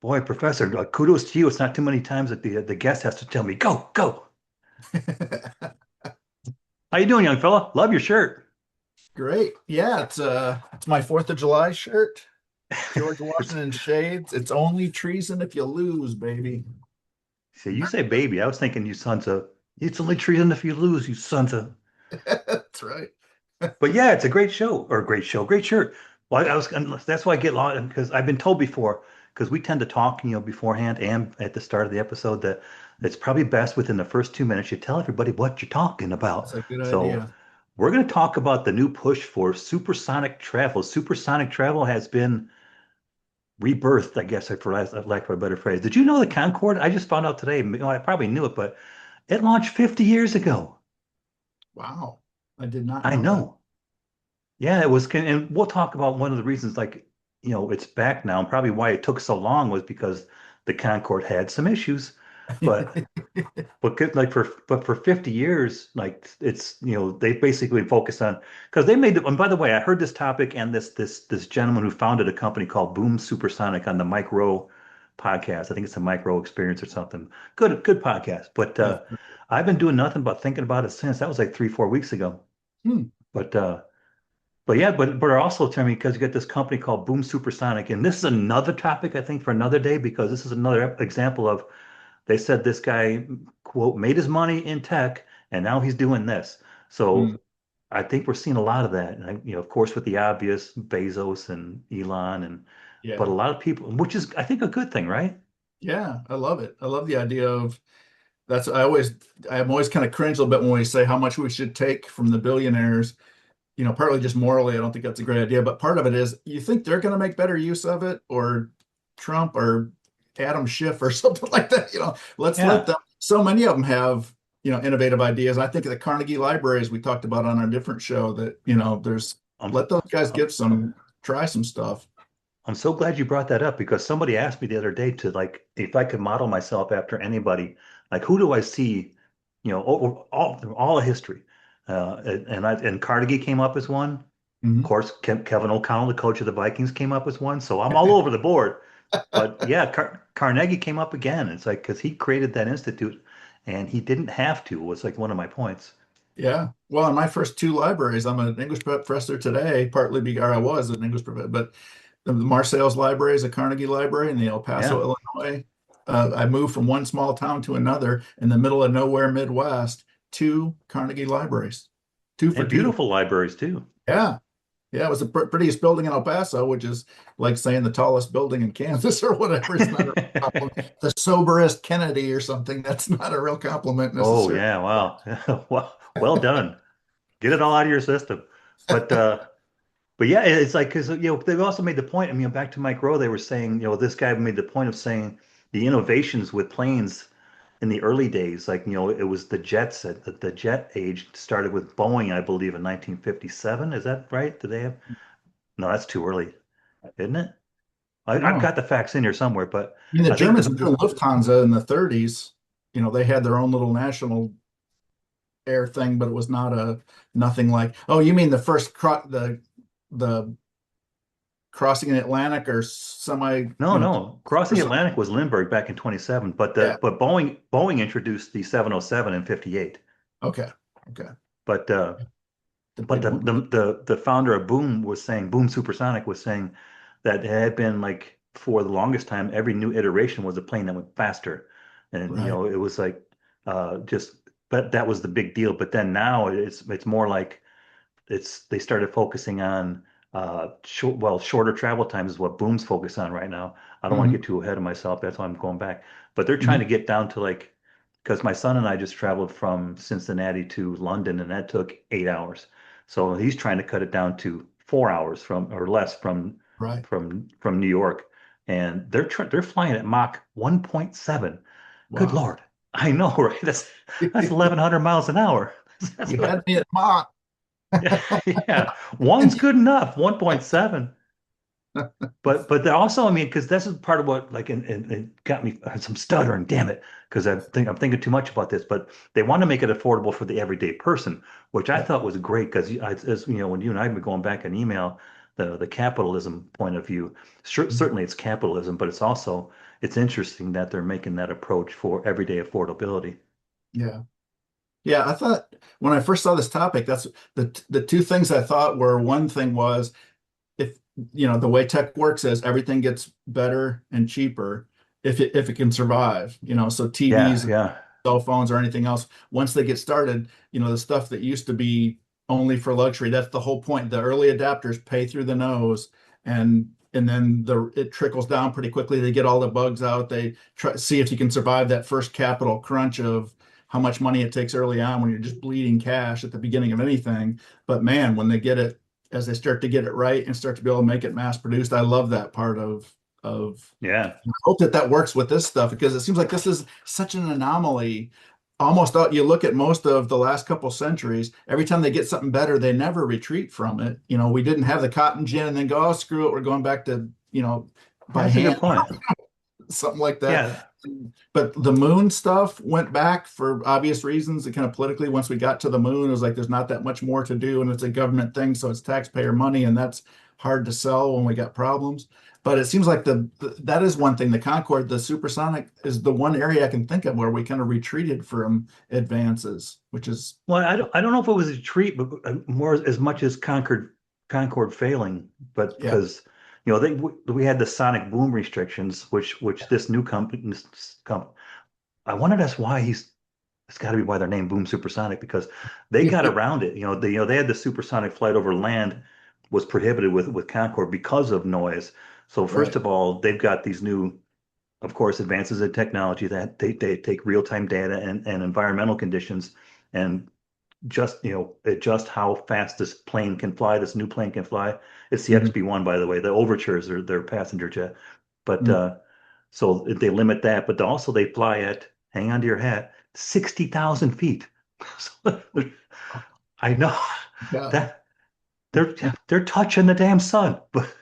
Boy, Professor, kudos to you. It's not too many times that the guest has to tell me, go, go. How you doing, young fella? Love your shirt. Great. Yeah, it's my 4th of July shirt. George It's, Washington shades. It's only treason if you lose, baby. see, you say baby. I was thinking you sons of, it's only treason if you lose, you sons of. That's right. But yeah, it's a great show or a great show, great shirt. Well, that's why I get lost because I've been told before, because we tend to talk, beforehand and at the start of the episode that it's probably best within the first 2 minutes you tell everybody what you're talking about. That's a good So idea. we're going to talk about the new push for supersonic travel. Supersonic travel has been rebirthed, I guess, for lack of a better phrase. Did you know the Concorde? I just found out today. I probably knew it, but it launched 50 years ago. Wow. I did not I know that. know. Yeah, it was, and we'll talk about one of the reasons, like, it's back now, and probably why it took so long was because the Concorde had some issues. But but for 50 years, like it's they basically focused on because they made and by the way, I heard this topic and this gentleman who founded a company called Boom Supersonic on the Mike Rowe podcast. I think it's a Mike Rowe experience or something. Good podcast. But That's I've been doing nothing but thinking about it since. That was like 3, 4 weeks ago. hmm. But yeah, but also tell me because you got this company called Boom Supersonic, and this is another topic I think for another day because this is another example of they said this guy, quote, made his money in tech and now he's doing this. Hmm. So I think we're seeing a lot of that. And of course, with the obvious Bezos and Elon but a Yeah. lot of people, which is I think a good thing, right? Yeah, I love it. I love the idea of that's I'm always kind of cringe a little bit when we say how much we should take from the billionaires. Partly just morally, I don't think that's a great idea, but part of it is you think they're going to make better use of it, or Trump or Adam Schiff or something like that. Let's let Yeah. them. So many of them have, innovative ideas. I think of the Carnegie libraries we talked about on a different show that, there's I'm let those guys try some stuff. I'm so glad you brought that up because somebody asked me the other day to like if I could model myself after anybody, like who do I see, over all of history. And Carnegie came up as one. Of Mhm. course, Kevin O'Connell, the coach of the Vikings, came up as one. So I'm all over the board. But yeah, Carnegie came up again. It's like because he created that institute, and he didn't have to. Was like one of my points. Yeah. Well, in my first two libraries, I'm an English professor today, partly because I was an English professor, but the Marseilles Library is a Carnegie Library in the El Paso, Yeah, Illinois. I moved from one small town to another in the middle of nowhere Midwest, two Carnegie libraries, two for and two. beautiful libraries too. Yeah. Yeah. It was the prettiest building in El Paso, which is like saying the tallest building in Kansas or whatever. It's not a compliment. The soberest Kennedy or something. That's not a real compliment Oh necessarily. yeah, wow, well done. Get it all out of your system. But yeah, it's like because they've also made the point. I mean, back to Mike Rowe, they were saying this guy made the point of saying the innovations with planes in the early days, like it was the jets. The jet age started with Boeing, I believe, in 1957. Is that right? Did they have? No, that's too early, isn't it? I've No. got the facts in here somewhere, but I mean, the I think Germans were doing Lufthansa in the 30s. They had their own little national air thing, but it was nothing like. Oh, you mean the crossing the Atlantic or semi, no, or crossing the something? Atlantic was Lindbergh back in 27, but Yeah. Boeing introduced the 707 in 58. Okay. Okay. But The But big one. the founder of Boom Supersonic was saying that it had been like for the longest time, every new iteration was a plane that went faster. And Right. it was like just but that was the big deal. But then now it's more like they started focusing on shorter travel times is what Boom's focused on right now. I don't want to Hmm. get too ahead of myself. That's why I'm going back. But they're trying Hmm. to get down to like because my son and I just traveled from Cincinnati to London and that took 8 hours. So he's trying to cut it down to 4 hours from or less Right. from New York. And they're flying at Mach 1.7. Good Wow. Lord. I know, right? That's 1100 miles an hour. That's You what had me at Mach. yeah, yeah. One's good enough, 1.7. But they're also, I mean, because this is part of what like and it got me some stuttering, damn it, because I'm thinking too much about this. But they want to make it affordable for the everyday person, which I Yeah. thought was great because as when you and I have been going back in email, the capitalism point of view. Certainly it's capitalism, but it's interesting that they're making that approach for everyday affordability. Yeah. Yeah, I thought when I first saw this topic, that's the two things I thought were one thing was if the way tech works is everything gets better and cheaper if it can survive, so Yeah, TVs, yeah. cell phones or anything else, once they get started, the stuff that used to be only for luxury, that's the whole point. The early adapters pay through the nose, and then it trickles down pretty quickly. They get all the bugs out. They try see if you can survive that first capital crunch of how much money it takes early on when you're just bleeding cash at the beginning of anything. But man, when they get it, as they start to get it right and start to be able to make it mass produced, I love that part of Yeah. I hope that works with this stuff because it seems like this is such an anomaly. Almost you look at most of the last couple centuries, every time they get something better, they never retreat from it. We didn't have the cotton gin and then go, oh, screw it, we're going back to, by That's a hand, good point. something like that. Yeah. But the moon stuff went back for obvious reasons. It kind of politically, once we got to the moon, it was like there's not that much more to do, and it's a government thing, so it's taxpayer money, and that's hard to sell when we got problems. But it seems like that is one thing. The Concorde, the supersonic, is the one area I can think of where we kind of retreated from advances, which is Well, I don't know if it was a treat, but more as much as Concord failing, but yeah, because we had the sonic boom restrictions, which this new company, I wanted to ask why it's got to be why they're named Boom Supersonic because they got around it. They had the supersonic flight over land was prohibited with Concorde because of noise. So first right. of all, they've got these new, of course, advances in technology that they take real-time data and environmental conditions and adjust how fast this plane can fly, this new plane can fly. It's the Mhm. XB-1, by the way. The Overtures are their passenger jet. But Mhm. so they limit that, but also they fly at, hang on to your hat, 60,000 feet. So, I know Yeah. that they're they're touching the damn sun, but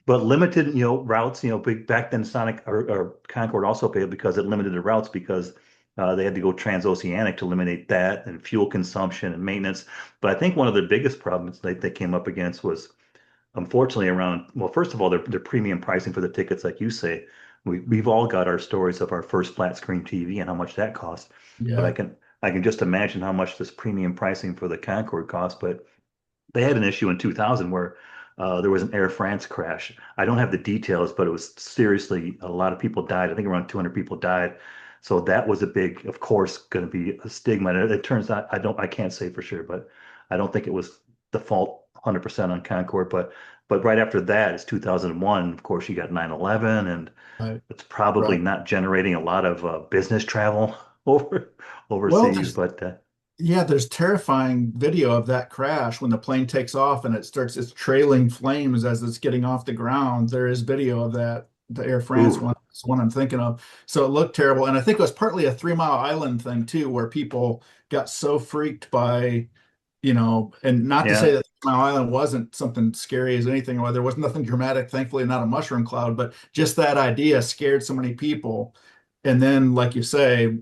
but limited, routes, big back then Sonic or Concorde also failed because it limited the routes because they had to go transoceanic to eliminate that and fuel consumption and maintenance. But I think one of the biggest problems they came up against was unfortunately around, well, first of all, their premium pricing for the tickets, like you say. We've all got our stories of our first flat screen TV and how much that cost. But Yeah. I can just imagine how much this premium pricing for the Concorde cost. But they had an issue in 2000 where there was an Air France crash. I don't have the details, but it was seriously a lot of people died. I think around 200 people died. So that was a big, of course, going to be a stigma. And it turns out I can't say for sure, but I don't think it was the fault 100% on Concorde. But right after that, it's 2001. Of course, you got 9/11, and Right. it's probably Right. not generating a lot of business travel Well, overseas. But there's terrifying video of that crash when the plane takes off and it's trailing flames as it's getting off the ground. There is video of that, the Air France ooh, one, it's the one I'm thinking of. So it looked terrible. And I think it was partly a 3 Mile Island thing too, where people got so freaked by, and not to say yeah, that 3 Mile Island wasn't something scary as anything, or there was nothing dramatic, thankfully, not a mushroom cloud, but just that idea scared so many people. And then, like you say,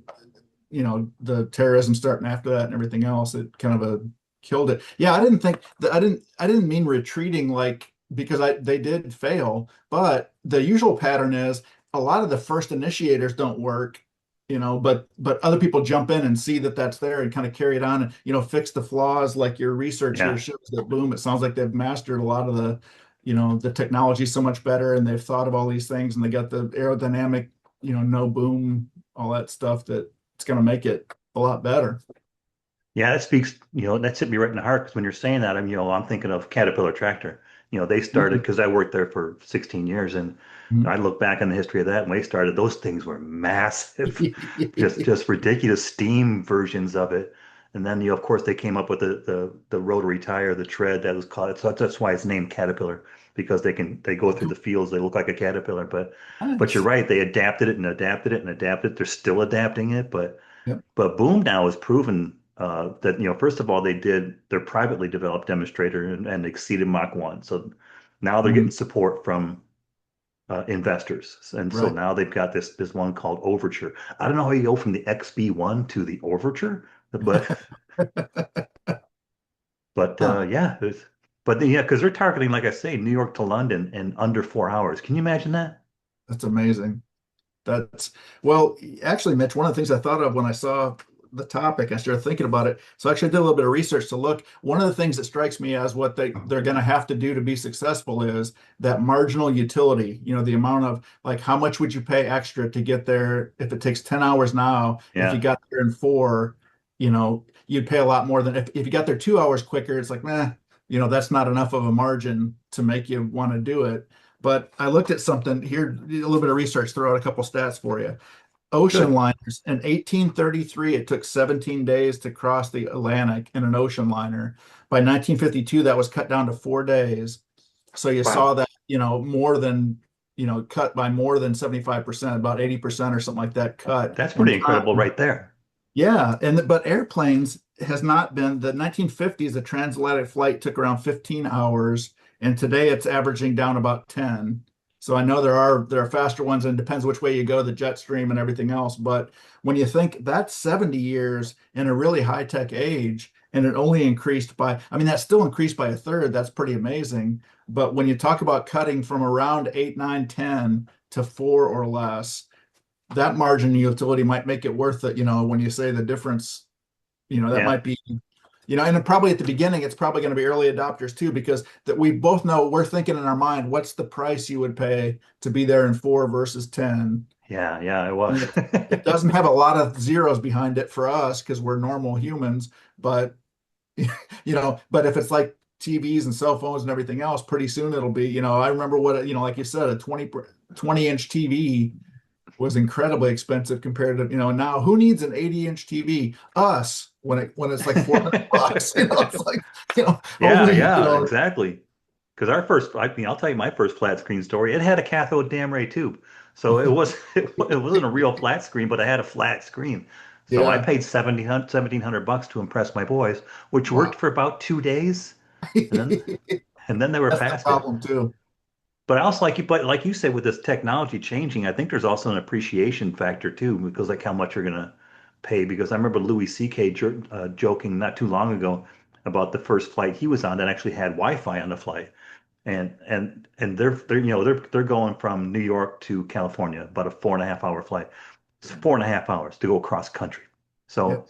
the terrorism starting after that and everything else, it kind of killed it. Yeah, I didn't think that I didn't mean retreating like because they did fail, but the usual pattern is a lot of the first initiators don't work, but other people jump in and see that that's there and kind of carry it on and fix the flaws. Like your research here yeah. shows that Boom, it sounds like they've mastered a lot of the technology so much better and they've thought of all these things and they got the aerodynamic, no boom, all that stuff that it's going to make it a lot better. Yeah, that speaks, that's hit me right in the heart because when you're saying that, I'm thinking of Caterpillar Tractor. They started Mhm. because I worked there for 16 years and I look back on the history of that when they started, those things were massive, just ridiculous steam versions of it. And then, of course, they came up with the rotary tire, the tread that was called. So that's why it's named Caterpillar because they go through the fields, they look like a caterpillar. But you're Nice. right, they adapted it and adapted it and adapted it. They're still adapting it, but Yep. Boom now has proven that, first of all, they did their privately developed demonstrator and exceeded Mach 1. So now they're getting Mhm. support from investors. And so Right. now they've got this one called Overture. I don't know how you go from the XB1 to the Overture, but Huh. yeah, But yeah, because they're targeting, like I say, New York to London in under 4 hours. Can you imagine that? That's amazing. That's well, actually, Mitch, one of the things I thought of when I saw the topic, I started thinking about it. So I actually did a little bit of research to look. One of the things that strikes me as what they're going to have to do to be successful is that marginal utility, the amount of like how much would you pay extra to get there if it takes 10 hours now, if you Yeah, got there in four, you'd pay a lot more than if you got there 2 hours quicker, it's like, that's not enough of a margin to make you want to do it. But I looked at something here, did a little bit of research, throw out a couple stats for you. Ocean good. liners in 1833, it took 17 days to cross the Atlantic in an ocean liner. By 1952, that was cut down to 4 days. So you saw Wow. that, more than, cut by more than 75%, about 80% or something like that cut That's in pretty incredible time. right there. Yeah, but airplanes has not been the 1950s. The transatlantic flight took around 15 hours, and today it's averaging down about 10. So I know there are faster ones, and it depends which way you go, the jet stream and everything else. But when you think that's 70 years in a really high tech age, and it only increased by, I mean, that's still increased by a third. That's pretty amazing. But when you talk about cutting from around 8, 9, 10 to four or less, that margin utility might make it worth it, when you say the difference, that Yeah. might be, and probably at the beginning, it's probably going to be early adopters too, because that we both know we're thinking in our mind, what's the price you would pay to be there in four versus 10? Yeah, yeah, it And was. it doesn't have a lot of zeros behind it for us because we're normal humans, but but if it's like TVs and cell phones and everything else, pretty soon it'll be, I remember what, like you said, a 20-inch TV was incredibly expensive compared to, now who needs an 80-inch TV? Us, when it's like $400. It's like, Yeah, only, yeah, exactly. Because our first, I mean, I'll tell you my first flat screen story. It had a cathode dam ray tube. So it was it wasn't a real flat screen, but I had a flat screen. So I yeah. paid 1700 bucks to impress my boys, which worked Wow. for about 2 days, and then they were That's the past it. problem too. But I also but like you said, with this technology changing, I think there's also an appreciation factor too, because like how much you're gonna pay. Because I remember Louis C.K. Joking not too long ago about the first flight he was on that actually had Wi-Fi on the flight, and they're going from New York to California, about a 4.5 hour flight. It's Yeah. 4.5 hours to go across country. So Yep.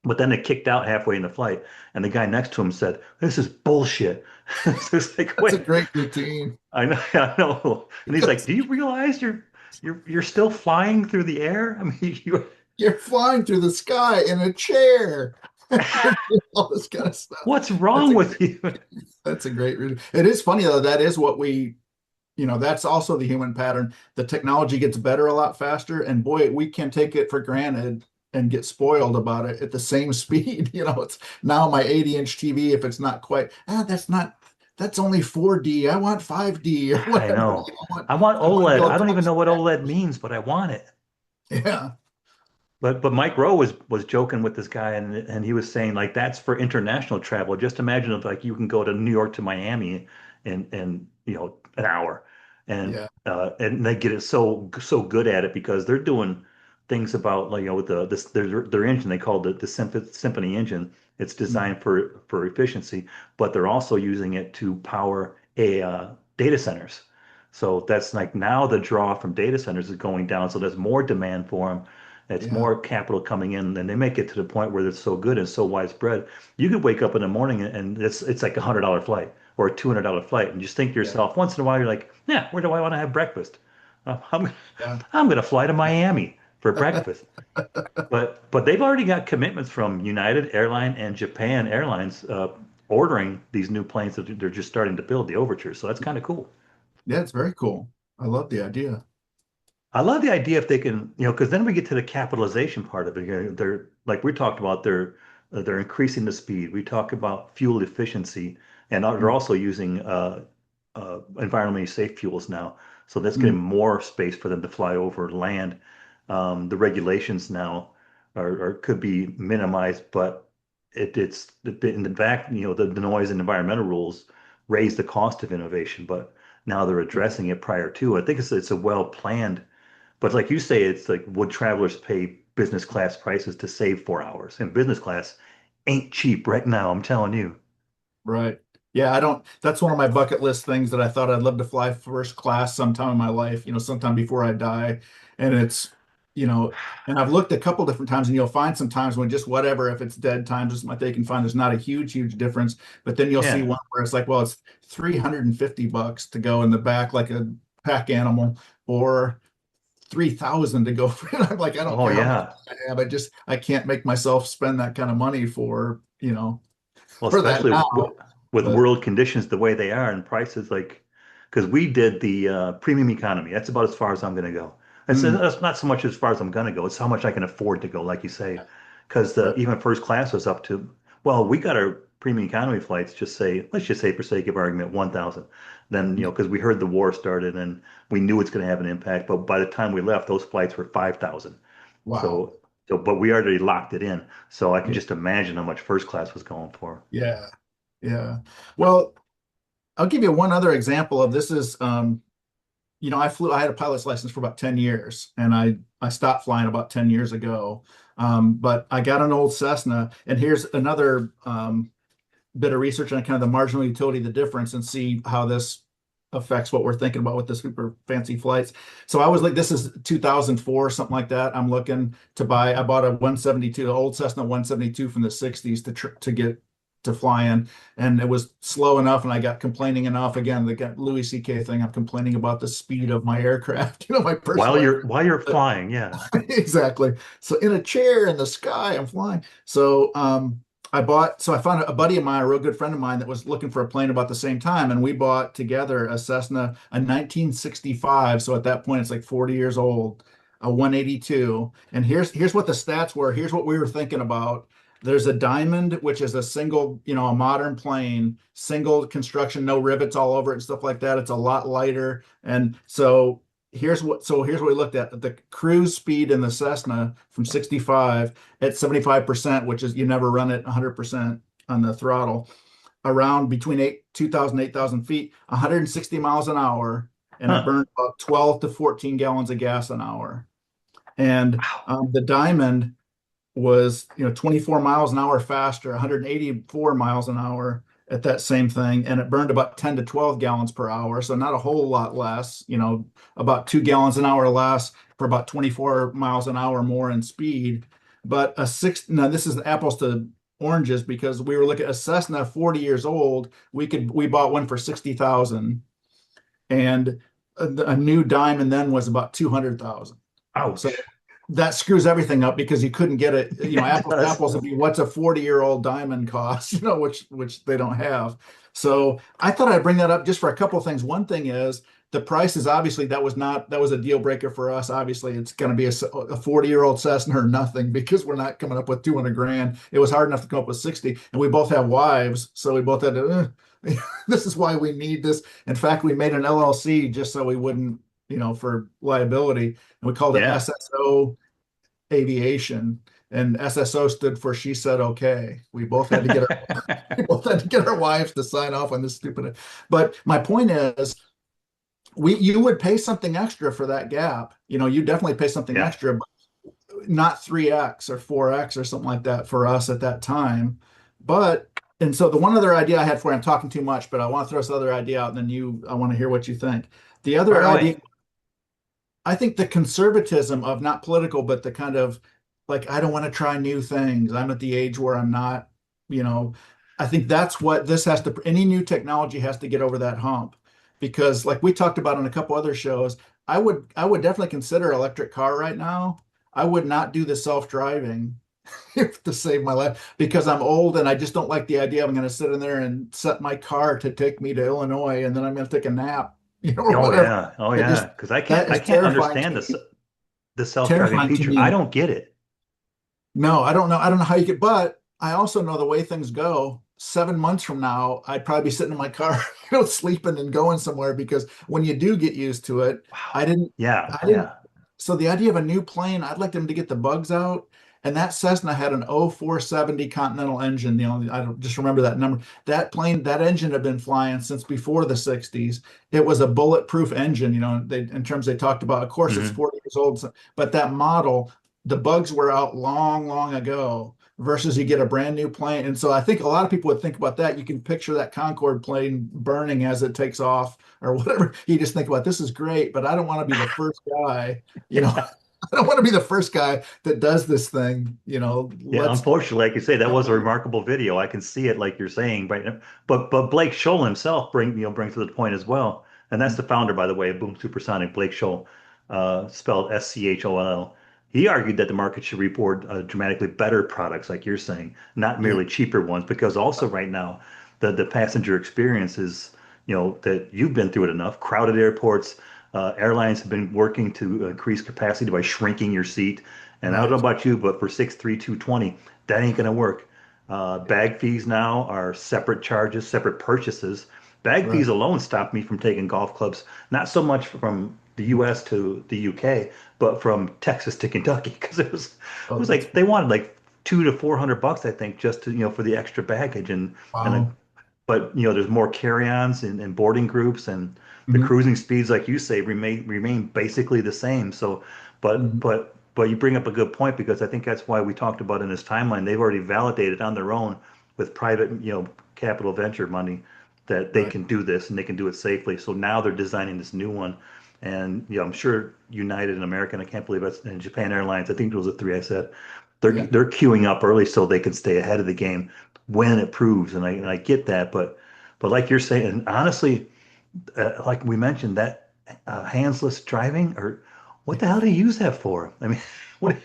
but then they kicked out halfway in the flight, and the guy next to him said, "This is bullshit." So it's like, That's a wait, great routine. I know, I know. And he's like, Because "Do you realize you're still flying through the air? I mean, you you're flying through the sky in a chair. You're doing all this kind of stuff. what's That's wrong a with you?" that's a great routine. It is funny though, that is what that's also the human pattern. The technology gets better a lot faster, and boy, we can take it for granted and get spoiled about it at the same speed. It's now my 80-inch TV, if it's not quite, that's only 4D. I want 5D or I whatever. know. I want I want to OLED. go I don't even across know what that. OLED means, but I want it. Yeah. But Mike Rowe was joking with this guy, and he was saying like that's for international travel. Just imagine if like you can go to New York to Miami in an hour, Yeah. and they get it so good at it because they're doing things about like with their engine they call the Symphony engine. It's Mhm. designed for efficiency, but they're also using it to power a data centers. So that's like now the draw from data centers is going down. So there's more demand for them. It's Yeah. more capital coming in, and they make it to the point where it's so good and so widespread. You could wake up in the morning and it's like $100 flight or a $200 flight, and just think to Yeah. yourself once in a while, you're like, yeah, where do I want to have breakfast? I'm Yeah. I'm gonna fly to Miami for breakfast. But they've already got commitments from United Airline and Japan Airlines ordering these new planes that they're just starting to build the overtures. So that's kind of cool. Yeah, it's very cool. I love the idea. I love the idea if they can, because then we get to the capitalization part of it here. They're like we talked about, they're increasing the speed. We talk about fuel efficiency, and they're also using environmentally safe fuels now. So that's getting Mm. more space for them to fly over land. The regulations now could be minimized, but it's in the back, the noise and environmental rules raise the cost of innovation, but now they're Yeah. addressing it prior to. I think it's a well planned, but like you say, it's like would travelers pay business class prices to save 4 hours? And business class ain't cheap right now, I'm telling you. Right. Yeah, I don't, that's one of my bucket list things that I thought I'd love to fly first class sometime in my life, sometime before I die. And you know, and I've looked a couple different times and you'll find some times when just whatever, if it's dead time, just like they can find there's not a huge difference. But then you'll see Yeah. one where it's like, well, it's $350 to go in the back like a pack animal or 3,000 to go. I'm like, I don't Oh care how much yeah. I have. I can't make myself spend that kind of money Well, for that especially now. with But world conditions the way they are and prices like, because we did the premium economy. That's about as far as I'm going to go. mm, That's not so much as far as I'm going to go. It's how much I can afford to go, like you say. Because right. even first class was up to, well, we got our premium economy flights, let's just say for sake of argument, 1,000. Then, because we heard the war started and we knew it's going to have an impact. But by the time we left, those flights were 5,000. Wow. But we already locked it in. So I can Yeah. just imagine how much first class was going for. Yeah. Yeah. Well, I'll give you one other example of this is I had a pilot's license for about 10 years and I stopped flying about 10 years ago. But I got an old Cessna and here's another bit of research on kind of the marginal utility, the difference, and see how this affects what we're thinking about with the super fancy flights. So I was like, this is 2004, something like that. I'm looking to buy. I bought a 172, the old Cessna 172 from the 60s to get to fly in, and it was slow enough, and I got complaining enough. Again, the Louis C.K. thing. I'm complaining about the speed of my aircraft, my personal. While you're flying, yeah. Exactly. So in a chair in the sky, I'm flying. So I found a buddy of mine, a real good friend of mine that was looking for a plane about the same time. And we bought together a Cessna, a 1965. So at that point, it's like 40 years old, a 182. And here's what the stats were. Here's what we were thinking about. There's a Diamond, which is a single, a modern plane, single construction, no rivets all over it and stuff like that. It's a lot lighter. And here's what we looked at. The cruise speed in the Cessna from 65 at 75%, which is you never run it 100% on the throttle, around between 2,000, 8,000 feet, 160 miles an hour, and it Huh. burned about 12 to 14 gallons of gas an hour. And Wow. the Diamond was 24 miles an hour faster, 184 miles an hour at that same thing, and it burned about 10 to 12 gallons per hour, so not a whole lot less, about 2 gallons an hour less for about 24 miles an hour more in speed. But now this is apples to oranges because we were looking at a Cessna 40 years old. We bought one for 60,000, and a new Diamond then was about 200,000. So Ouch. that screws everything up because you couldn't get it, It apples to does. apples would be what's a 40-year-old Diamond cost, which they don't have. So I thought I'd bring that up just for a couple of things. One thing is the price is obviously that was a deal breaker for us. Obviously, it's going to be a 40-year-old Cessna or nothing because we're not coming up with 200 grand. It was hard enough to come up with 60, and we both have wives, so we both had to. This is why we need this. In fact, we made an LLC just so we wouldn't, for liability, and we called it Yeah. SSO Aviation, and SSO stood for She Said Okay. We both had to get our wives to sign off on this stupid. But my point is, you would pay something extra for that gap. You definitely pay something Yeah. extra, but not 3x or 4x or something like that for us at that time. But and so the one other idea I had for you, I'm talking too much, but I want to throw this other idea out, and then I want to hear what you think. The other Far idea away. I think the conservatism of not political, but the kind of like, I don't want to try new things. I'm at the age where I'm not, you know, I think that's what any new technology has to get over that hump. Because like we talked about on a couple other shows, I would definitely consider electric car right now. I would not do the self-driving to save my life because I'm old and I just don't like the idea I'm going to sit in there and set my car to take me to Illinois and then I'm going to take a nap, or Oh whatever. yeah. Oh It yeah. just Because That I is can't terrifying to understand me. the self-driving Terrifying to feature. I me. don't get it. No, I don't know. I don't know how you could, but I also know the way things go. 7 months from now, I'd probably be sitting in my car, sleeping and going somewhere because when you do get used to it, Wow. I didn't, Yeah. I didn't. Yeah. So the idea of a new plane, I'd like them to get the bugs out. And that Cessna had an 0470 Continental engine. I don't just remember that number. That plane, that engine had been flying since before the 60s. It was a bulletproof engine, in terms they talked about. Of course, it's Hmm. 40 years old, but that model, the bugs were out long, long ago. versus you get a brand new plane. And so I think a lot of people would think about that. You can picture that Concorde plane burning as it takes off or whatever. You just think about this is great, but I don't want to be the first guy, you know. I don't want to be the first guy that does this thing, you know. Yeah, Let's unfortunately, like you say, that was a remarkable video. I can see it, like you're saying, right now. But Blake Scholl himself brings to the point as well, and that's the founder, by the way, of Boom Supersonic, Blake Scholl, spelled Scholl. He argued that the market should reward dramatically better products, like you're saying, not yeah, merely cheaper ones, because also right now, the passenger experience is, that you've been through it enough. Crowded airports, airlines have been working to increase capacity by shrinking your seat. And I don't know right, about you, but for 63220, that ain't gonna work. Bag fees now are separate charges, separate purchases. Bag right. fees alone stopped me from taking golf clubs, not so much from the US to the UK, but from Texas to Kentucky, because it Oh, was that's like they wanted like 200 to 400 bucks, I think, just to, for the extra baggage. And wow. but there's more carry-ons and boarding groups, and the Mhm, cruising speeds, like you say, remain basically the same. So, but mhm, but but you bring up a good point, because I think that's why we talked about in this timeline. They've already validated on their own with private, capital venture money, that they right. can do this and they can do it safely. So now they're designing this new one, and I'm sure United and American, I can't believe that's, and Japan Airlines, I think those are the three I said. They're Yeah. they're queuing up early so they can stay ahead of the game when it proves. And I get that, but like you're saying, and honestly, like we mentioned, that handless driving, or what the hell do you use that for? I mean, what?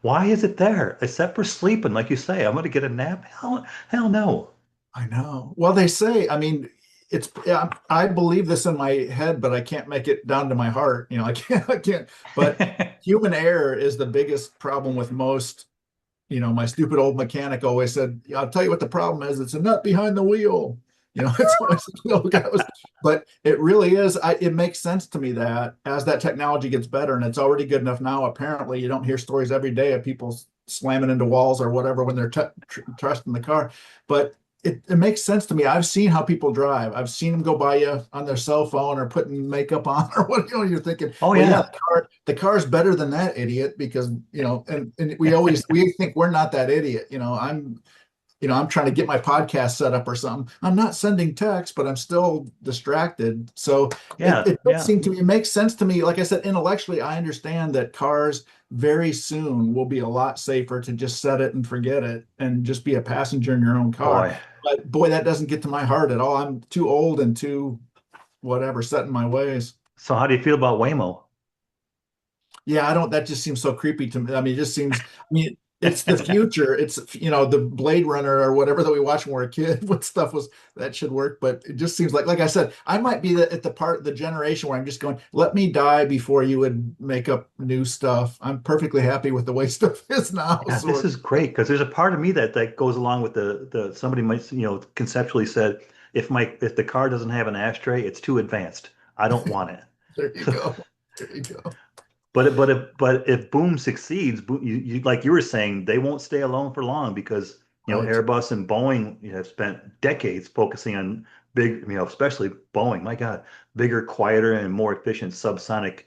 Why is it there? Except for sleeping, like you say. I'm going to get a nap. Hell no. I know. Well, they say, I mean, it's yeah, I believe this in my head, but I can't make it down to my heart. You know, I can't. But human error is the biggest problem with most, you know, my stupid old mechanic always said, I'll tell you what the problem is. It's a nut behind the wheel. You know, it's always, that was, but it really is. It makes sense to me that as that technology gets better, and it's already good enough now, apparently, you don't hear stories every day of people slamming into walls or whatever when they're trusting the car. But it makes sense to me. I've seen how people drive. I've seen them go by you on their cell phone or putting makeup on or what, you're thinking, Oh well, yeah, yeah. the car's better than that idiot because, and we think we're not that idiot. I'm trying to get my podcast set up or something. I'm not sending text, but I'm still distracted. So Yeah. it does Yeah. seem to me, it makes sense to me. Like I said, intellectually, I understand that cars very soon will be a lot safer to just set it and forget it and just be a passenger in your own car. Boy. But boy, that doesn't get to my heart at all. I'm too old and too whatever set in my ways. So how do you feel about Waymo? Yeah, I don't, that just seems so creepy to me. I mean, it just seems, I mean, it's the future. It's, the Blade Runner or whatever that we watched when we were a kid, what stuff was that should work. But it just seems like I said, I might be at the generation where I'm just going, let me die before you would make up new stuff. I'm perfectly happy with the way stuff is now, Yeah, this sort of. is great, because there's a part of me that goes along with the somebody might, conceptually said, if the car doesn't have an ashtray, it's too advanced. I don't want There you it. go. There you go. But if Boom succeeds, like you were saying, they won't stay alone for long, because Right. Airbus and Boeing, have spent decades focusing on big, especially Boeing. My God, bigger, quieter, and more efficient subsonic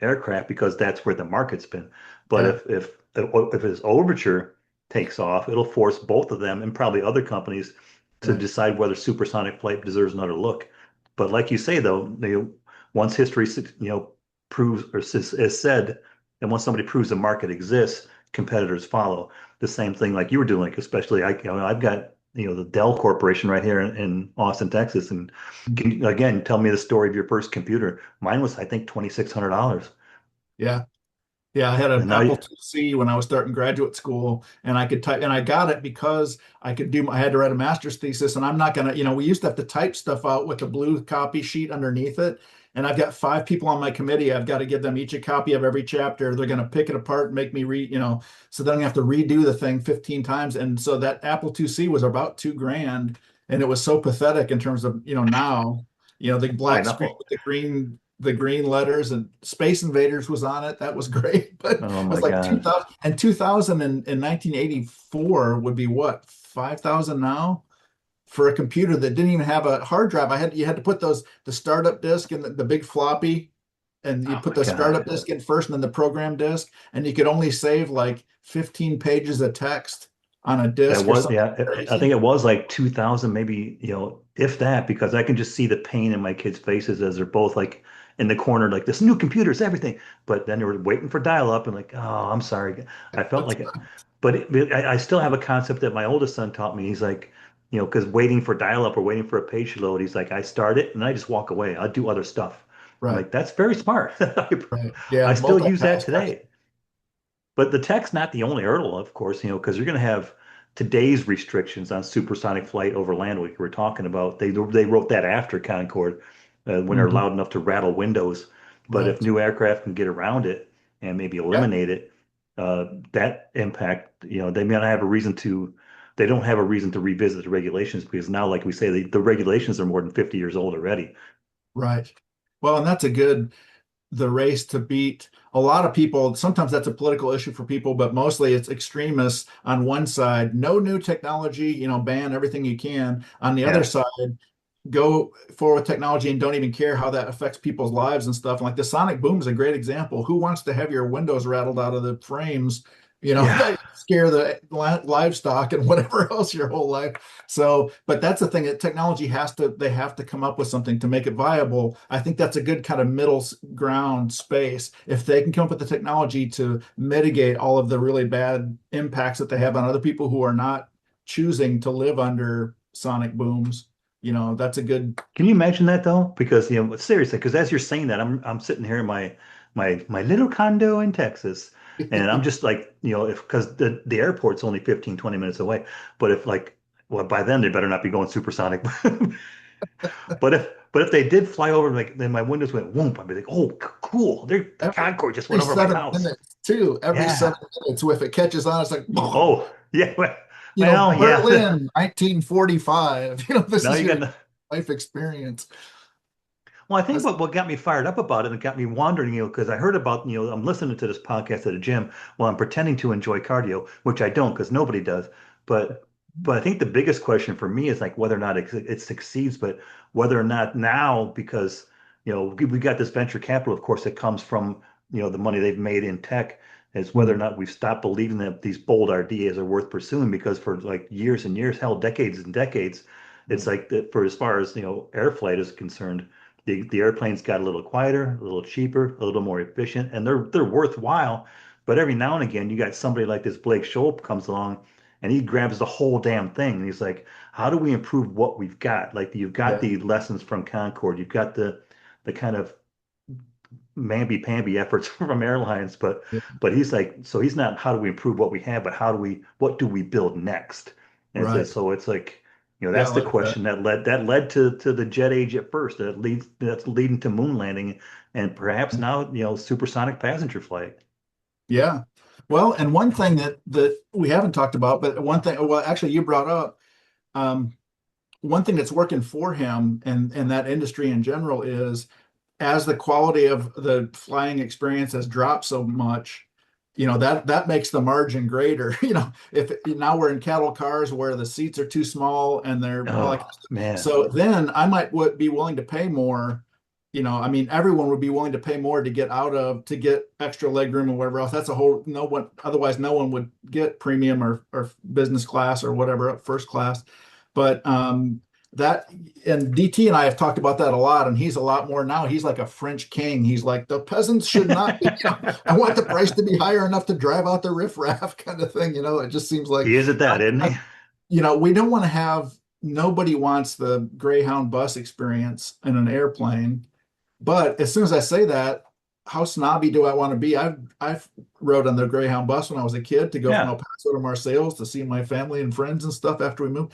aircraft, because that's where the market's been. But Yeah. if this overture takes off, it'll force both of them, and probably other companies, to Right. decide whether supersonic flight deserves another look. But like you say, though, once history, proves, or is said, and once somebody proves the market exists, competitors follow. The same thing like you were doing, like, especially I've got, the Dell Corporation right here in Austin, Texas. And can you, again, tell me the story of your first computer? Mine was, I think, $2,600. Yeah. Yeah, I had And an now Apple IIc when I was starting graduate school, and I could type, and I got it because I had to write a master's thesis, and I'm not gonna, we used to have to type stuff out with a blue copy sheet underneath it, and I've got 5 people on my committee. I've got to give them each a copy of every chapter. They're gonna pick it apart and make me read, so then I have to redo the thing 15 times, and so that Apple IIc was about 2 grand, and it was so pathetic in terms of, now, the I black screen know. with the green letters and Space Invaders was on it. That was great. But it Oh my was like gosh. 2000 and 2000 and 1984 would be what, 5,000 now for a computer that didn't even have a hard drive. You had to put the startup disk and the big floppy, and you Oh put my the God. startup disk in first and then the program disk, and you could only save like 15 pages of text. on a That disc or was, something yeah, I think crazy. it was like 2000, maybe, if that, because I can just see the pain in my kids' faces as they're both like in the corner, like this new computer's everything. But then they were waiting for dial-up and like, oh, I'm sorry. I felt That's like it. But I still have a concept that my oldest son taught me. He's like, because waiting for dial-up or waiting for a page to load, he's like, I start it and I just walk away. I'll do other stuff. I'm right, like, that's very smart. right. Yeah, I still use that multitask. today. But the tech's not the only hurdle, of course, because you're going to have today's restrictions on supersonic flight over land, like we were talking about. They wrote that after Concorde, when they're Mhm. loud enough to rattle windows. But if Right. new aircraft can get around it and maybe Yeah, eliminate it, that impact, they may not have a reason to. They don't have a reason to revisit the regulations because now, like we say, the regulations are more than 50 years old already. right. Well, and that's a good the race to beat a lot of people. Sometimes that's a political issue for people, but mostly it's extremists on one side. No new technology, ban everything you can. On the other Yeah, side, go forward with technology and don't even care how that affects people's lives and stuff. Like the sonic boom is a great example. Who wants to have your windows rattled out of the frames? yeah. That scare the livestock and whatever else your whole life. So, but that's the thing that technology they have to come up with something to make it viable. I think that's a good kind of middle ground space. If they can come up with the technology to mitigate all of the really bad impacts that they have on other people who are not choosing to live under sonic booms, that's a good. Can you imagine that though? Because seriously, because as you're saying that, I'm sitting here in my little condo in Texas, and I'm just like, if because the airport's only 15, 20 minutes away, but if like, well, by then they better not be going supersonic. But if they did fly over, like then my windows went whoomp, I'd be like, oh, cool, the every, Concorde just every went over my 7 minutes, house. too. Every Yeah. 7 minutes, if it catches on, it's like, Oh, yeah. Well, yeah. Berlin, 1945. This Now is you your got. life experience. Well, I think That's, what got me fired up about it and got me wondering, because I heard about, I'm listening to this podcast at the gym while I'm pretending to enjoy cardio, which I don't because nobody does. But but I think the biggest question for me is like whether or not it succeeds, but whether or not now, because we got this venture capital, of course, that comes from the money they've made in tech, is whether or mm, not we've stopped believing that these bold ideas are worth pursuing because for like years and years, hell, decades and decades, it's right. like that for as far as air flight is concerned the airplanes got a little quieter, a little cheaper, a little more efficient, and they're worthwhile. But every now and again, you got somebody like this Blake Scholl comes along, and he grabs the whole damn thing, and he's like, "How do we improve what we've got? Like you've got Yeah, the lessons from Concorde, you've got the kind of mamby-pamby efforts from airlines, but yeah, he's like, so he's not how do we improve what we have, but what do we build next? And right. so it's like, Yeah, I that's the like that. question that led to the jet age at first. That's leading to moon landing and perhaps now, supersonic passenger flight. Yeah. Well, and one thing that we haven't talked about, but one thing, well, actually, you brought up, um, one thing that's working for him and that industry in general is as the quality of the flying experience has dropped so much, that makes the margin greater. If now we're in cattle cars where the seats are too small and they're all like, Oh man. so then I might be willing to pay more. I mean, everyone would be willing to pay more to get extra leg room or whatever else. That's a whole no one. Otherwise, no one would get premium or business class or whatever, first class. But that and DT and I have talked about that a lot, and he's a lot more now. He's like a French king. He's like the peasants should not be. I want the price to be higher enough to drive out the riffraff kind of thing. It just seems like He is at that, isn't he? we don't want to have. Nobody wants the Greyhound bus experience in an airplane. But as soon as I say that, how snobby do I want to be? I've rode on the Greyhound bus when I was a kid to go from Yeah. El Paso to Marseilles to see my family and friends and stuff after we moved.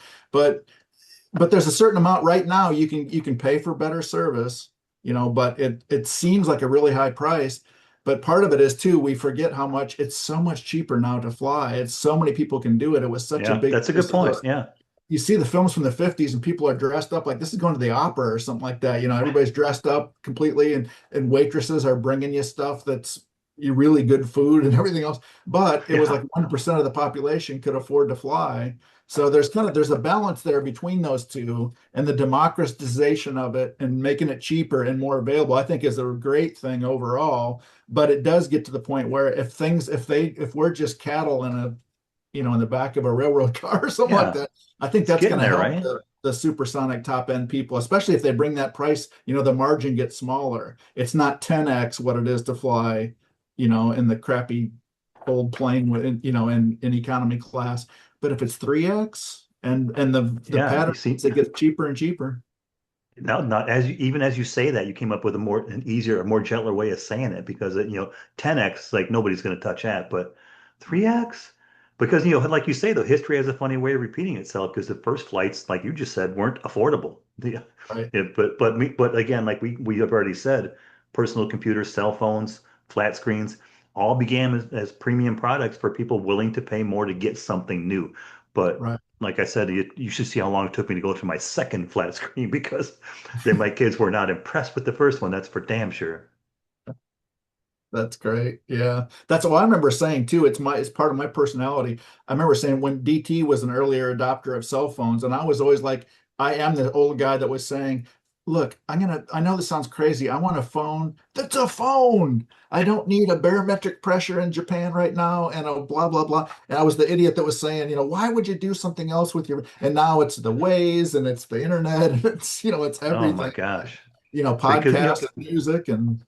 But there's a certain amount right now you can pay for better service, but it seems like a really high price. But part of it is too, we forget how much it's so much cheaper now to fly. It's so many people can do it. It was such a Yeah, big that's a good waste of point. us. Yeah. You see the films from the 50s and people are dressed up like this is going to the opera or something like that. Everybody's dressed up completely and waitresses are bringing you stuff that's really good food and everything else. But it was Yeah. like 1% of the population could afford to fly. So there's a balance there between those two, and the democratization of it and making it cheaper and more available, I think is a great thing overall. But it does get to the point where if we're just cattle in in the back of a railroad car or something like Yeah, that. I think it's that's getting going to there, help right? the supersonic top end people, especially if they bring that price, the margin gets smaller. It's not 10x what it is to fly, in the crappy old plane with, in economy class. But if it's 3x and the Yeah, you pattern, see, it gets cheaper and cheaper. now, not as you, even as you say that, you came up with an easier, a more gentler way of saying it because 10x, like nobody's going to touch that, but 3x, because like you say, though, history has a funny way of repeating itself because the first flights, like you just said, weren't affordable. Right. But again, like we have already said, personal computers, cell phones, flat screens, all began as premium products for people willing to pay more to get something new. But Right. like I said, you should see how long it took me to go to my second flat screen because then my kids were not impressed with the first one. That's for damn sure. That's great. Yeah. That's what I remember saying too. It's part of my personality. I remember saying when DT was an earlier adopter of cell phones, and I was always like, I am the old guy that was saying, look, I know this sounds crazy. I want a phone that's a phone. I don't need a barometric pressure in Japan right now and a blah, blah, blah. And I was the idiot that was saying, why would you do something else with and now it's the ways and it's the internet and it's Oh my everything, gosh. Because podcast and music and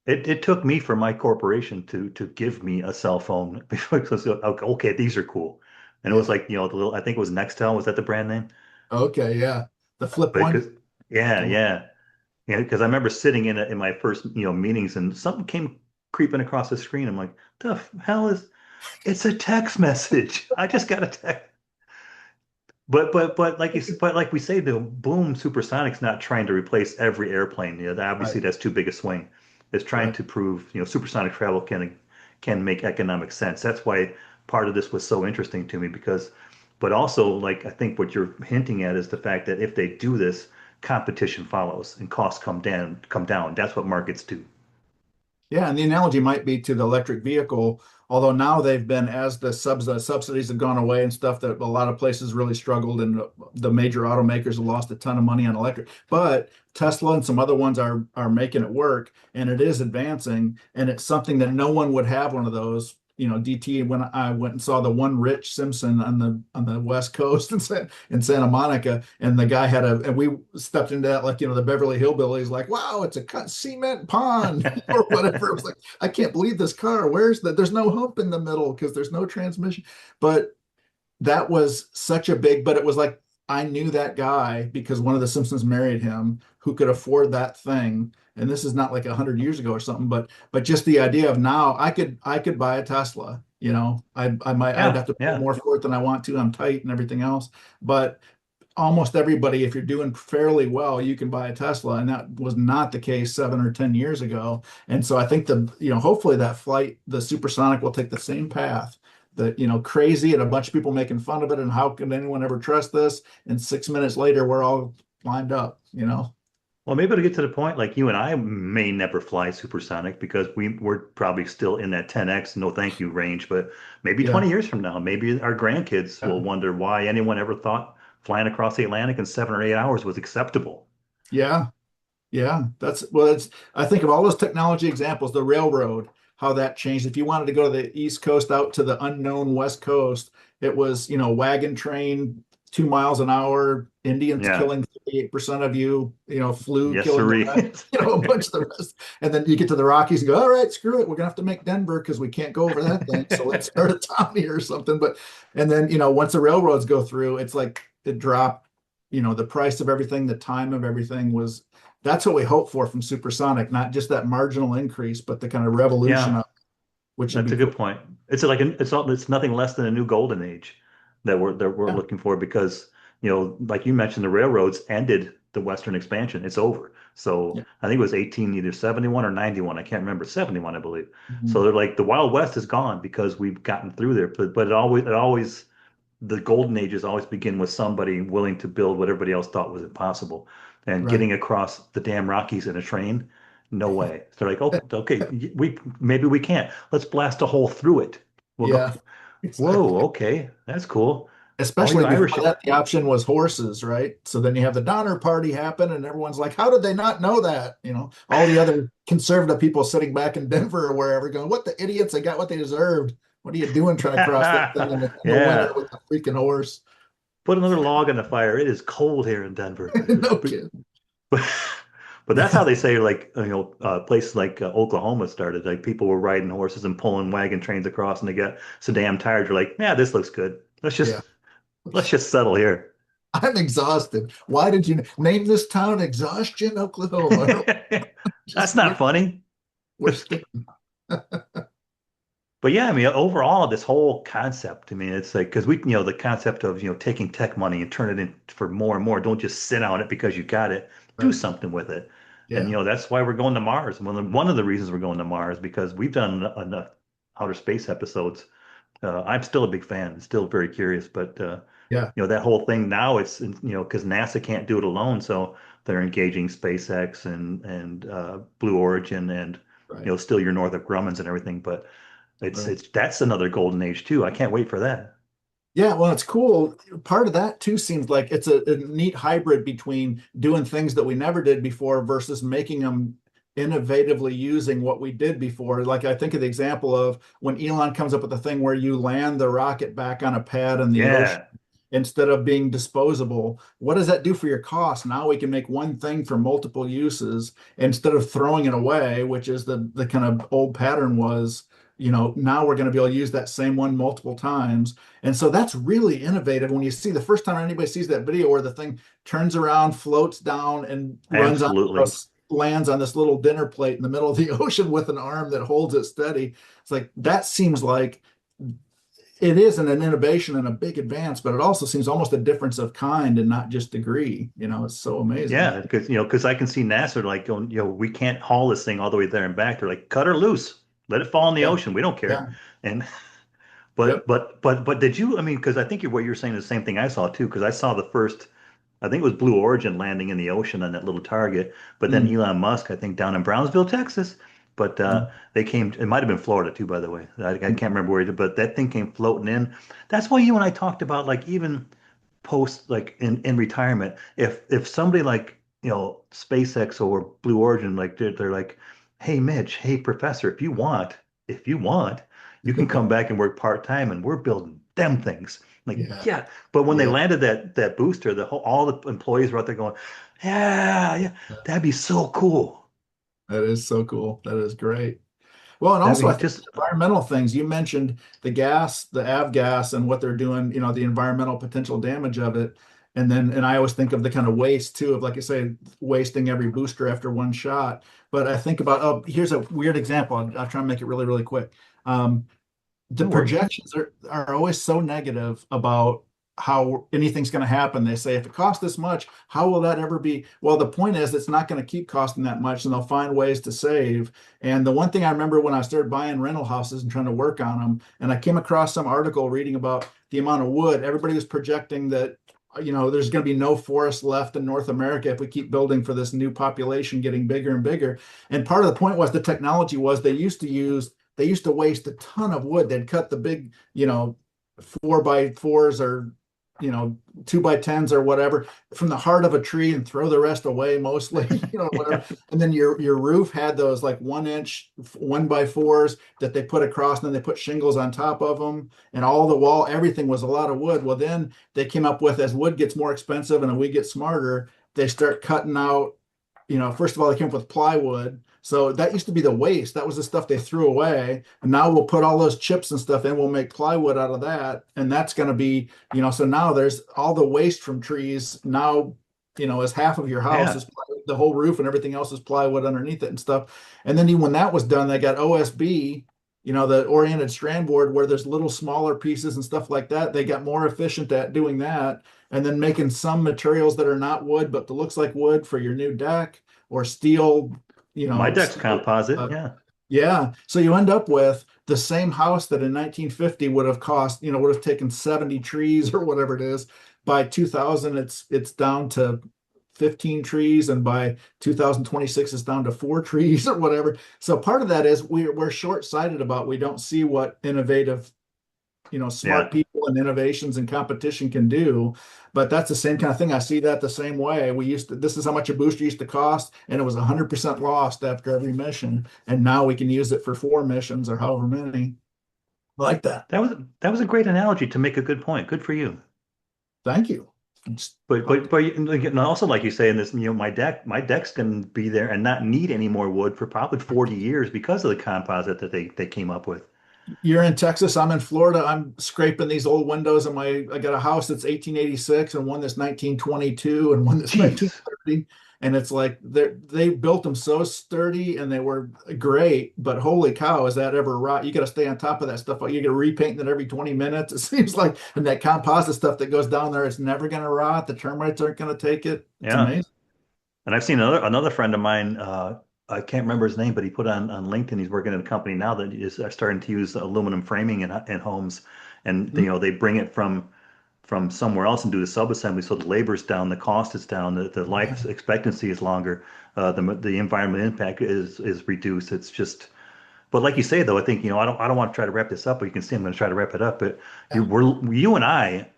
it took me for my corporation to give me a cell phone because okay, these are cool. And it was yeah. like, the little I think it was Nextel, was that the brand name? Okay, yeah. The flip one. Because yeah, yeah. Yeah, because I remember sitting in my first, meetings and something came creeping across the screen. I'm like, the hell is it's a text message. I just got a text. But like we say, the Boom Supersonic's not trying to replace every airplane. Right, Obviously that's too big a swing. It's trying right. to prove, supersonic travel can make economic sense. That's why part of this was so interesting to me because, but also like I think what you're hinting at is the fact that if they do this, competition follows and costs come down. That's what markets do. Yeah, and the analogy might be to the electric vehicle, although now they've been as the subsidies have gone away and stuff that a lot of places really struggled and the major automakers have lost a ton of money on electric. But Tesla and some other ones are making it work and it is advancing and it's something that no one would have one of those. DT when I went and saw the one Rich Simpson on the West Coast in Santa Monica, and the guy and we stepped into that like the Beverly Hillbillies, like wow, it's a cut cement pond or whatever. It was like I can't believe this car. There's no hump in the middle because there's no transmission. But that was such a big, but it was like I knew that guy because one of the Simpsons married him who could afford that thing. And this is not like 100 years ago or something, but just the idea of now I could buy a Tesla. I'd Yeah, have to pay yeah. more for it than I want to. I'm tight and everything else. But almost everybody, if you're doing fairly well, you can buy a Tesla. And that was not the case 7 or 10 years ago. And so I think hopefully that flight, the supersonic will take the same path that, crazy and a bunch of people making fun of it. And how can anyone ever trust this? And 6 minutes later, we're all lined up. Well, maybe it'll get to the point like you and I may never fly supersonic because we're probably still in that 10x no thank you range. But maybe Yeah. 20 years from now, maybe our grandkids will wonder why anyone ever thought flying across the Atlantic in 7 or 8 hours was acceptable. Yeah. Yeah, it's I think of all those technology examples, the railroad, how that changed. If you wanted to go to the East Coast out to the unknown West Coast, it was, wagon train, 2 miles an hour, Indians Yeah. killing 38% of you, flu Yes, killing the sirree. rest, a bunch of the rest. And then you get to the Rockies and go, all right, screw it. We're gonna have to make Denver because we can't go over that thing. So let's start a town here or something. And then, once the railroads go through, it's like it dropped, the price of everything, the time of everything was that's what we hope for from supersonic, not just that marginal increase, but the kind of revolution Yeah. of which would That's be a good cool. point. It's nothing less than a new golden age that we're Yeah, looking for because like you mentioned the railroads ended the Western expansion. It's over. So yeah. I think it was 1871 or 91. I can't remember. 71, I believe. So Mhm. they're like the Wild West is gone because we've gotten through there. But it always the golden ages always begin with somebody willing to build what everybody else thought was impossible. And Right. getting across the damn Rockies in a train, no way. They're like, oh, okay, we maybe we can't. Let's blast a hole through it. We'll go. Yeah, exactly. Whoa, okay, that's cool. All you Especially before Irish, that, the option was horses, right? So then you have the Donner Party happen, and everyone's like, "How did they not know that?" All the other conservative people sitting back in Denver or wherever, going, "What the idiots? They got what they deserved." What are you doing trying to cross that thing in the winter Yeah. with a freaking horse? Put another log in the fire. It is cold here in Denver. No kidding. But, but that's how they say, like, places like Oklahoma started. Like, people were riding horses and pulling wagon trains across, and they got so damn tired. You're like, yeah, this looks good. Yeah. Let's just settle here. I'm exhausted. Why did you name this town Exhaustion, Oklahoma? That's Just not funny. we're sticking. But yeah, I mean, overall, this whole concept, I mean, it's like, because the concept of, taking tech money and turn it in for more and more. Don't just sit on it because you got it. Do Right. something with it. And, Yeah. that's why we're going to Mars. One of the reasons we're going to Mars, because we've done enough outer space episodes. I'm still a big fan, still very curious, but, Yeah. that whole thing now, because NASA can't do it alone. So they're engaging SpaceX and Blue Origin and, Right. still your Northrop Grumman's and everything. But Right. that's another golden age too. I can't wait for that. Yeah, well, it's cool. Part of that too seems like it's a neat hybrid between doing things that we never did before versus making them innovatively using what we did before. Like I think of the example of when Elon comes up with the thing where you land the rocket back on a pad in the ocean Yeah, instead of being disposable. What does that do for your cost? Now we can make one thing for multiple uses instead of throwing it away, which is the kind of old pattern was, now we're going to be able to use that same one multiple times. And so that's really innovative when you see the first time anybody sees that video where the thing turns around, floats down, and runs on absolutely. lands on this little dinner plate in the middle of the ocean with an arm that holds it steady. It's like that seems like it is an innovation and a big advance, but it also seems almost a difference of kind and not just degree. It's so amazing. Yeah, because I can see NASA like going, we can't haul this thing all the way there and back. They're like, cut her loose, let it fall in the Yeah. ocean. We don't care. Yeah. And Yep. but did you? I mean, because I think what you're saying is the same thing I saw too. Because I saw the first. I think it was Blue Origin landing in the ocean on that little target. But then Mm, Elon Musk, I think, down in Brownsville, Texas. But mm, they came. It might have been Florida too, by the way. I mm. can't remember where he did, but that thing came floating in. That's why you and I talked about like even post like in retirement, if somebody like SpaceX or Blue Origin like they're like, hey Mitch, hey Professor, if you want, you can come back and work part-time and we're building them things. Like, Yeah. yeah. But when they Yeah. landed that booster, all the employees were out there going, yeah, yeah, that'd be so cool. That is so cool. That is great. Well, and I also I mean, think just environmental things. You mentioned the gas, the avgas, and what they're doing, the environmental potential damage of it. And I always think of the kind of waste too, of like I say, wasting every booster after one shot. But I think about, oh, here's a weird example. I'll try and make it really, really quick. The no worries. projections are always so negative about how anything's going to happen. They say if it costs this much, how will that ever be? Well, the point is it's not going to keep costing that much, and they'll find ways to save. And the one thing I remember when I started buying rental houses and trying to work on them, and I came across some article reading about the amount of wood, everybody was projecting that there's going to be no forest left in North America if we keep building for this new population getting bigger and bigger. And part of the point was the technology was they used to waste a ton of wood. They'd cut the big, 4x4s or, 2x10s or whatever from the heart of a tree and throw the rest away mostly, whatever. And then your roof had those like 1 inch 1x4s that they put across, and then they put shingles on top of them, and all the wall, everything was a lot of wood. Well, then they came up with, as wood gets more expensive and we get smarter, they start cutting out, first of all, they came up with plywood. So that used to be the waste. That was the stuff they threw away. And now we'll put all those chips and stuff in. We'll make plywood out of that. And that's going to be, so now there's all the waste from trees. Now, as half of your house is Yeah, plywood, the whole roof and everything else is plywood underneath it and stuff. And then even when that was done, they got OSB, the oriented strand board where there's little smaller pieces and stuff like that. They got more efficient at doing that. And then making some materials that are not wood, but that looks like wood for your new deck or steel, my deck's steel. composite. Uh, Yeah. yeah. So you end up with the same house that in 1950 would have cost, would have taken 70 trees or whatever it is. By 2000, it's down to 15 trees, and by 2026 it's down to 4 trees or whatever. So part of that is we're short-sighted about, we don't see what innovative, smart Yeah. people and innovations and competition can do. But that's the same kind of thing. I see that the same way. This is how much a booster used to cost, and it was 100% lost after every mission. And now we can use it for 4 missions or however many. like that. That was a great analogy to make a good point. Good for you. Thank you. It's And also like you say in this, my decks can be there and not need any more wood for probably 40 years because of the composite that they came up with. You're in Texas, I'm in Florida. I'm scraping these old windows in I got a house that's 1886 and one that's 1922 and one that's Jeez. 1930. And it's like they built them so sturdy and they were great, but holy cow, is that ever rot? You got to stay on top of that stuff. You got to repaint it every 20 minutes. It seems like, and that composite stuff that goes down there, it's never going to rot. The termites aren't going to take it. It's Yeah. amazing. And I've seen another friend of mine, I can't remember his name, but he put on LinkedIn, he's working at a company now that is starting to use aluminum framing in homes. And they bring it from somewhere else and do the sub-assembly, so the labor's down, the cost is down, the life expectancy is longer, the environmental impact is reduced. It's just, but like you say though, I think I don't want to try to wrap this up, but you can see I'm going to try to wrap it up. But Yeah. you and I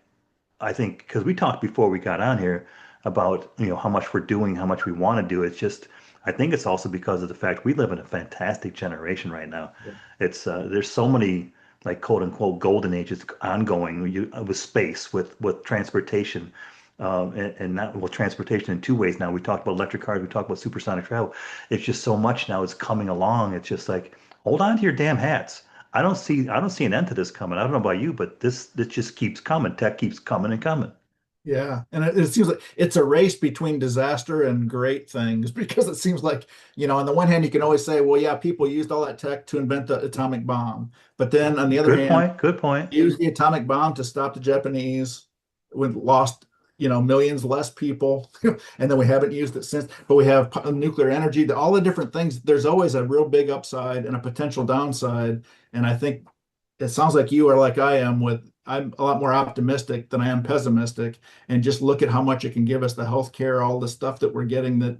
think because we talked before we got on here about how much we're doing, how much we want to do. It's just I think it's also because of the fact we live in a fantastic generation right now. It's there's so many like quote unquote golden ages ongoing with space, with transportation, and not well transportation in two ways now. We talked about electric cars, we talked about supersonic travel. It's just so much now is coming along. It's just like hold on to your damn hats. I don't see an end to this coming. I don't know about you, but this just keeps coming. Tech keeps coming and coming. Yeah, and it seems like it's a race between disaster and great things because it seems like, on the one hand, you can always say, well, yeah, people used all that tech to invent the atomic bomb. But then on the other Good hand, point. Good point. use the atomic bomb to stop the Japanese when lost, millions less people. And then we haven't used it since, but we have nuclear energy, all the different things. There's always a real big upside and a potential downside. And I think it sounds like you are like I am I'm a lot more optimistic than I am pessimistic. And just look at how much it can give us, the healthcare, all the stuff that we're getting that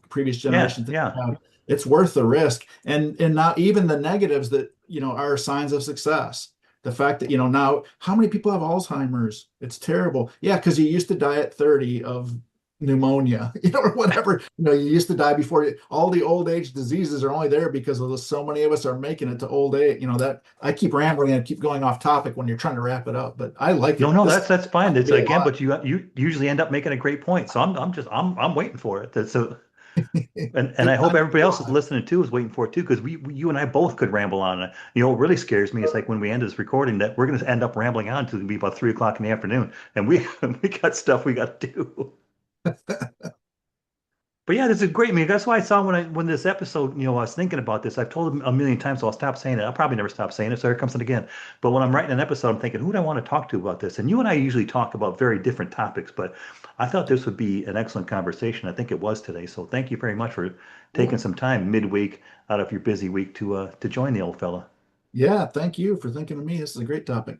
previous Yeah, generations didn't yeah. have. It's worth the risk. And not even the negatives that, are signs of success. The fact that, now how many people have Alzheimer's? It's terrible. Yeah, because you used to die at 30 of pneumonia, or whatever. You used to die before all the old age diseases are only there because of so many of us are making it to old age. That I keep rambling and keep going off topic when you're trying to wrap it up, but I like No, it. no, This that's fine. helped It's me a again, lot. but you usually end up making a great point. So I'm waiting for it. So and I hope Anytime everybody you else is want. listening too is waiting for it too because you and I both could ramble on. What really scares me is like when we end this recording that we're going to end up rambling on to be about 3 o'clock in the afternoon, and we we got stuff we got to do. But yeah, this is great. I mean, that's why I saw when this episode, I was thinking about this. I've told them a million times, so I'll stop saying it. I'll probably never stop saying it, so here comes it again. But when I'm writing an episode, I'm thinking, who do I want to talk to about this? And you and I usually talk about very different topics, but I thought this would be an excellent conversation. I think it was today. So thank you very much for taking Cool. some time midweek out of your busy week to join the old fella. Yeah, thank you for thinking of me. This is a great topic.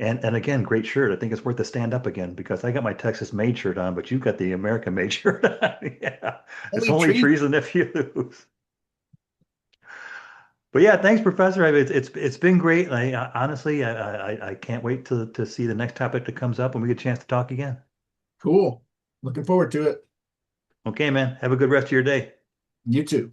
And again, great shirt. I think it's worth to stand up again because I got my Texas made shirt on, but you got the American made shirt on. Yeah, it's Only only trees. treason if you lose. But yeah, thanks, Professor. I mean, it's been great. Honestly, I can't wait to see the next topic that comes up and we get a chance to talk again. Cool. Looking forward to it. Okay, man. Have a good rest of your day. You too.